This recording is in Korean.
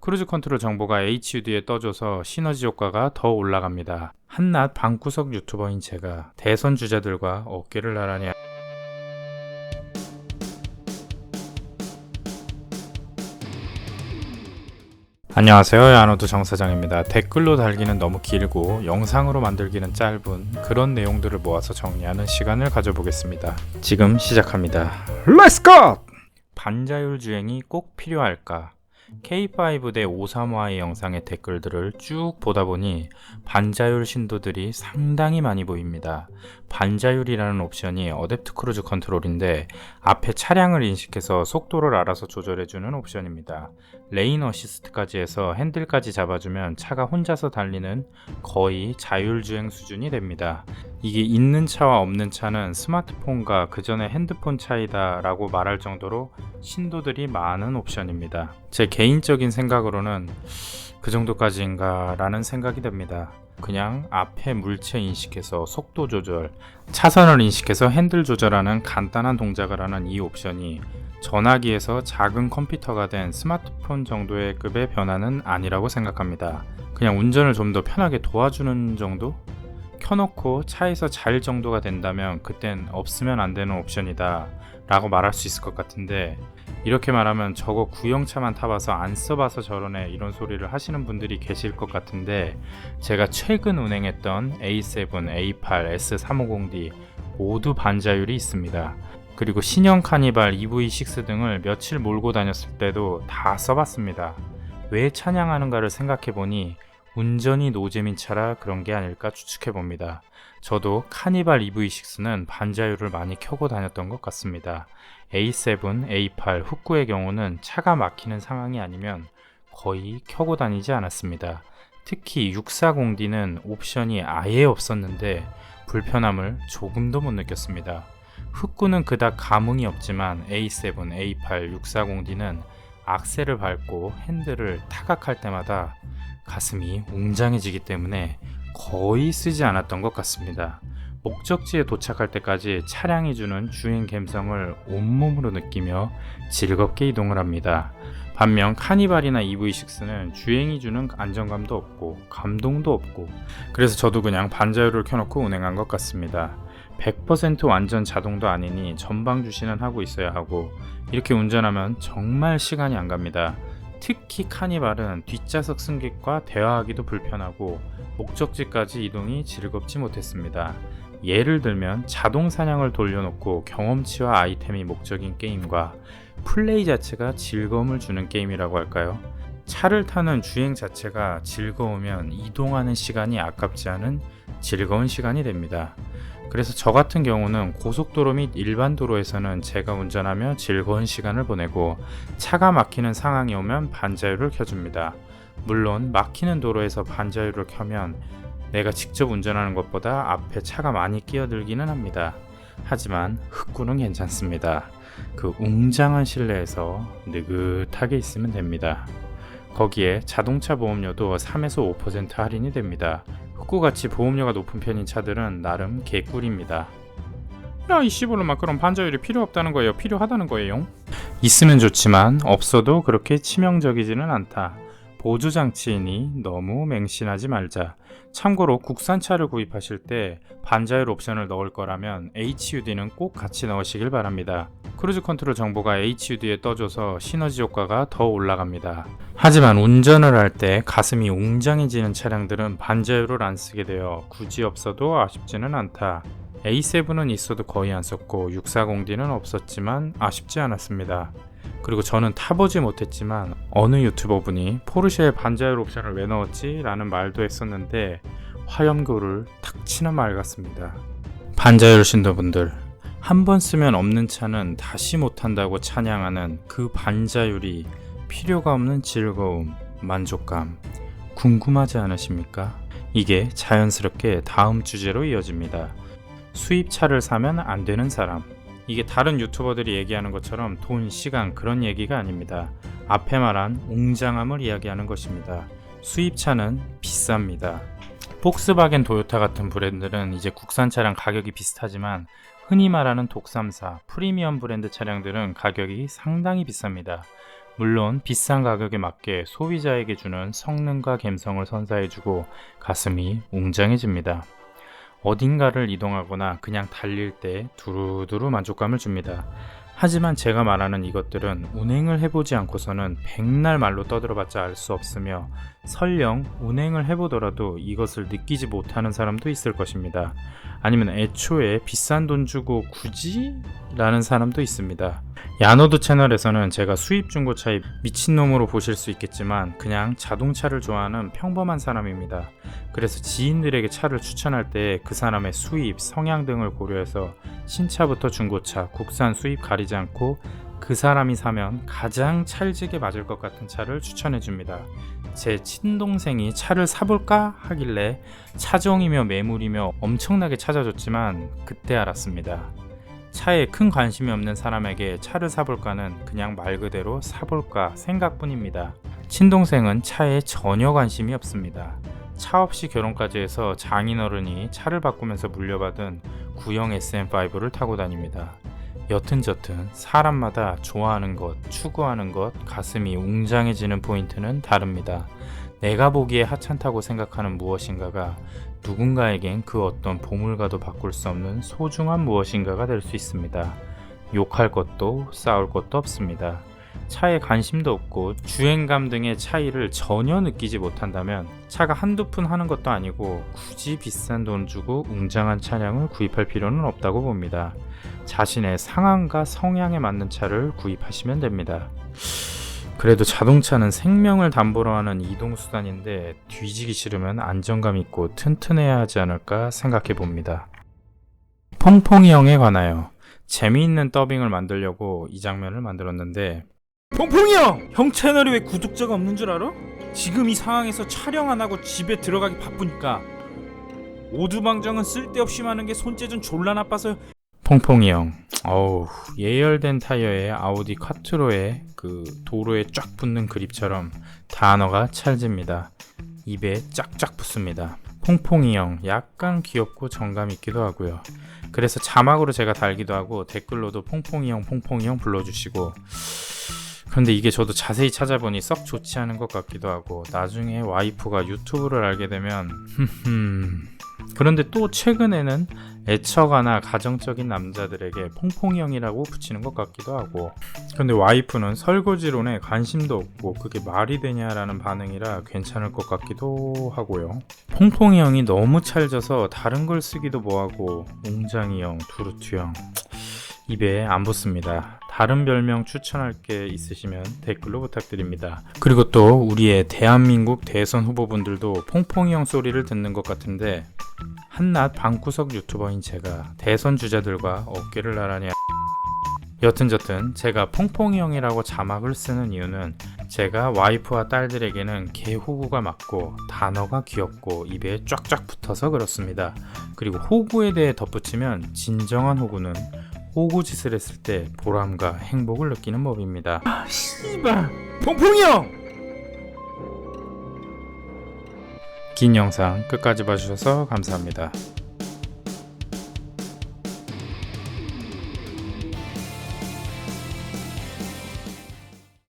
크루즈 컨트롤 정보가 HUD에 떠줘서 시너지 효과가 더 올라갑니다. 한낱 방구석 유튜버인 제가 대선 주자들과 어깨를 나란히 안녕하세요, 야노드 정사장입니다. 댓글로 달기는 너무 길고 영상으로 만들기는 짧은 그런 내용들을 모아서 정리하는 시간을 가져보겠습니다. 지금 시작합니다. Let's go! 반자율 주행이 꼭 필요할까? K5 대 535의 영상의 댓글들을 쭉 보다 보니 반자율 신도들이 상당히 많이 보입니다. 반자율이라는 옵션이 어댑트 크루즈 컨트롤인데 앞에 차량을 인식해서 속도를 알아서 조절해주는 옵션입니다. 레인 어시스트까지 해서 핸들까지 잡아주면 차가 혼자서 달리는 거의 자율주행 수준이 됩니다. 이게 있는 차와 없는 차는 스마트폰과 그 전에 핸드폰 차이다 라고 말할 정도로 신도들이 많은 옵션입니다. 제 개인적인 생각으로는 그 정도까지인가 라는 생각이 듭니다. 그냥 앞에 물체 인식해서 속도 조절, 차선을 인식해서 핸들 조절하는 간단한 동작을 하는 이 옵션이 전화기에서 작은 컴퓨터가 된 스마트폰 정도의 급의 변화는 아니라고 생각합니다. 그냥 운전을 좀 더 편하게 도와주는 정도? 켜놓고 차에서 잘 정도가 된다면 그땐 없으면 안 되는 옵션이다 라고 말할 수 있을 것 같은데, 이렇게 말하면 저거 구형차만 타봐서 안 써봐서 저러네 이런 소리를 하시는 분들이 계실 것 같은데, 제가 최근 운행했던 A7, A8, S350D 모두 반자율이 있습니다. 그리고 신형 카니발 EV6 등을 며칠 몰고 다녔을 때도 다 써봤습니다. 왜 찬양하는가를 생각해보니 운전이 노잼인 차라 그런 게 아닐까 추측해봅니다. 저도 카니발 EV6는 반자율을 많이 켜고 다녔던 것 같습니다. A7, A8, 흑구의 경우는 차가 막히는 상황이 아니면 거의 켜고 다니지 않았습니다. 특히 640D는 옵션이 아예 없었는데 불편함을 조금도 못 느꼈습니다. 흑구는 그닥 감흥이 없지만 A7, A8, 640D는 악셀을 밟고 핸들을 타각할 때마다 가슴이 웅장해지기 때문에 거의 쓰지 않았던 것 같습니다. 목적지에 도착할 때까지 차량이 주는 주행 감성을 온몸으로 느끼며 즐겁게 이동을 합니다. 반면 카니발이나 EV6는 주행이 주는 안정감도 없고 감동도 없고, 그래서 저도 그냥 반자율을 켜놓고 운행한 것 같습니다. 100% 완전 자동도 아니니 전방 주시는 하고 있어야 하고, 이렇게 운전하면 정말 시간이 안 갑니다. 특히 카니발은 뒷좌석 승객과 대화하기도 불편하고 목적지까지 이동이 즐겁지 못했습니다. 예를 들면 자동 사냥을 돌려놓고 경험치와 아이템이 목적인 게임과 플레이 자체가 즐거움을 주는 게임이라고 할까요? 차를 타는 주행 자체가 즐거우면 이동하는 시간이 아깝지 않은 즐거운 시간이 됩니다. 그래서 저 같은 경우는 고속도로 및 일반 도로에서는 제가 운전하며 즐거운 시간을 보내고, 차가 막히는 상황이 오면 반자율을 켜줍니다. 물론 막히는 도로에서 반자율을 켜면 내가 직접 운전하는 것보다 앞에 차가 많이 끼어들기는 합니다. 하지만 흑구는 괜찮습니다. 그 웅장한 실내에서 느긋하게 있으면 됩니다. 거기에 자동차 보험료도 3에서 5% 할인이 됩니다. 흑구같이 보험료가 높은 편인 차들은 나름 개꿀입니다. 야, 이 씨발로만, 그럼 반자율이 필요 없다는 거예요? 필요하다는 거예요? 있으면 좋지만 없어도 그렇게 치명적이지는 않다. 보조장치이니 너무 맹신하지 말자. 참고로 국산차를 구입하실 때 반자율 옵션을 넣을 거라면 HUD는 꼭 같이 넣으시길 바랍니다. 크루즈 컨트롤 정보가 HUD에 떠줘서 시너지 효과가 더 올라갑니다. 하지만 운전을 할 때 가슴이 웅장해지는 차량들은 반자율을 안 쓰게 되어 굳이 없어도 아쉽지는 않다. A7은 있어도 거의 안 썼고 640D는 없었지만 아쉽지 않았습니다. 그리고 저는 타보지 못했지만 어느 유튜버분이 포르쉐에 반자율 옵션을 왜 넣었지? 라는 말도 했었는데 화염고를 탁 치는 말 같습니다. 반자율 신도분들, 한 번 쓰면 없는 차는 다시 못한다고 찬양하는 그 반자율이 필요가 없는 즐거움, 만족감, 궁금하지 않으십니까? 이게 자연스럽게 다음 주제로 이어집니다. 수입차를 사면 안 되는 사람. 이게 다른 유튜버들이 얘기하는 것처럼 돈, 시간 그런 얘기가 아닙니다. 앞에 말한 웅장함을 이야기하는 것입니다. 수입차는 비쌉니다. 폭스바겐, 도요타 같은 브랜드는 이제 국산차랑 가격이 비슷하지만 흔히 말하는 독삼사, 프리미엄 브랜드 차량들은 가격이 상당히 비쌉니다. 물론 비싼 가격에 맞게 소비자에게 주는 성능과 감성을 선사해주고 가슴이 웅장해집니다. 어딘가를 이동하거나 그냥 달릴 때 두루두루 만족감을 줍니다. 하지만 제가 말하는 이것들은 운행을 해보지 않고서는 백날 말로 떠들어봤자 알 수 없으며 설령 운행을 해보더라도 이것을 느끼지 못하는 사람도 있을 것입니다. 아니면 애초에 비싼 돈 주고 굳이? 라는 사람도 있습니다. 야노드 채널에서는 제가 수입 중고차의 미친놈으로 보실 수 있겠지만 그냥 자동차를 좋아하는 평범한 사람입니다. 그래서 지인들에게 차를 추천할 때 그 사람의 수입, 성향 등을 고려해서 신차부터 중고차, 국산 수입 가리지 않고 그 사람이 사면 가장 찰지게 맞을 것 같은 차를 추천해 줍니다. 제 친동생이 차를 사볼까 하길래 차종이며 매물이며 엄청나게 찾아줬지만 그때 알았습니다. 차에 큰 관심이 없는 사람에게 차를 사볼까는 그냥 말 그대로 사볼까 생각뿐입니다. 친동생은 차에 전혀 관심이 없습니다. 차 없이 결혼까지 해서 장인어른이 차를 바꾸면서 물려받은 구형 SM5를 타고 다닙니다. 여튼저튼 사람마다 좋아하는 것, 추구하는 것, 가슴이 웅장해지는 포인트는 다릅니다. 내가 보기에 하찮다고 생각하는 무엇인가가 누군가에겐 그 어떤 보물과도 바꿀 수 없는 소중한 무엇인가가 될 수 있습니다. 욕할 것도 싸울 것도 없습니다. 차에 관심도 없고 주행감 등의 차이를 전혀 느끼지 못한다면 차가 한두 푼 하는 것도 아니고 굳이 비싼 돈 주고 웅장한 차량을 구입할 필요는 없다고 봅니다. 자신의 상황과 성향에 맞는 차를 구입하시면 됩니다. 그래도 자동차는 생명을 담보로 하는 이동수단인데 뒤지기 싫으면 안정감 있고 튼튼해야 하지 않을까 생각해 봅니다. 퐁퐁이 형에 관하여 재미있는 더빙을 만들려고 이 장면을 만들었는데, 퐁퐁이 형! 형 채널에 왜 구독자가 없는 줄 알아? 지금 이 상황에서 촬영 안 하고 집에 들어가기 바쁘니까. 오두방정은 쓸데없이 많은 게 손재준 졸라 나빠서. 퐁퐁이 형, 어우, 예열된 타이어에 아우디 콰트로에 그 도로에 쫙 붙는 그립처럼 단어가 찰집니다. 입에 쫙쫙 붙습니다. 퐁퐁이 형, 약간 귀엽고 정감 있기도 하고요. 그래서 자막으로 제가 달기도 하고 댓글로도 퐁퐁이 형 불러주시고. 그런데 이게 저도 자세히 찾아보니 썩 좋지 않은 것 같기도 하고 나중에 와이프가 유튜브를 알게 되면 그런데 또 최근에는 애처가나 가정적인 남자들에게 퐁퐁이 형이라고 붙이는 것 같기도 하고, 근데 와이프는 설거지론에 관심도 없고 그게 말이 되냐라는 반응이라 괜찮을 것 같기도 하고요. 퐁퐁이 형이 너무 찰져서 다른 걸 쓰기도 뭐하고 웅장이 형, 두루투 형 입에 안 붙습니다. 다른 별명 추천할 게 있으시면 댓글로 부탁드립니다. 그리고 또 우리의 대한민국 대선 후보분들도 퐁퐁이 형 소리를 듣는 것 같은데 한낱 방구석 유튜버인 제가 대선 주자들과 어깨를 나란히 여튼저튼 제가 퐁퐁이 형이라고 자막을 쓰는 이유는 제가 와이프와 딸들에게는 개호구가 맞고 단어가 귀엽고 입에 쫙쫙 붙어서 그렇습니다. 그리고 호구에 대해 덧붙이면 진정한 호구는 호구 짓을 했을 때 보람과 행복을 느끼는 법입니다. 아 씨발 퐁퐁이 형! 긴 영상 끝까지 봐주셔서 감사합니다.